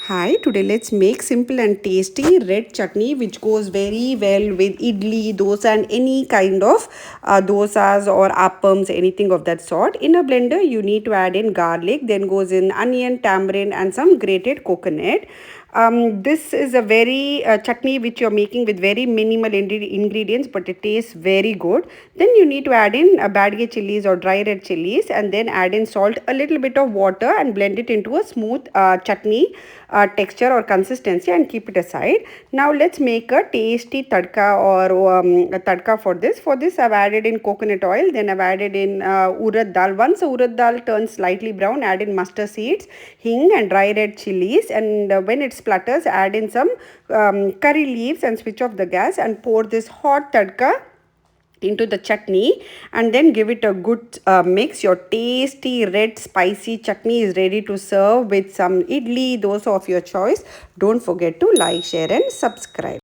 Hi, today let's make simple and tasty red chutney which goes very well with idli, dosa and any kind of dosas or appams, anything of that sort. In a blender, you need to add in garlic, then goes in onion, tamarind and some grated coconut. This is a very chutney which you're making with very minimal ingredients, but it tastes very good. Then you need to add in badge chilies or dry red chilies and then add in salt, a little bit of water and blend it into a smooth chutney texture or consistency and keep it aside. Now let's make a tasty tadka or a tadka for this. For this I've added in coconut oil, then I've added in urad dal. Once the urad dal turns slightly brown, add in mustard seeds, hing and dry red chilies, and when it splutters, add in some curry leaves and switch off the gas and pour this hot tadka into the chutney and then give it a good mix. Your tasty red spicy chutney is ready to serve with some idli, dosa of your choice. Don't forget to like, share and subscribe.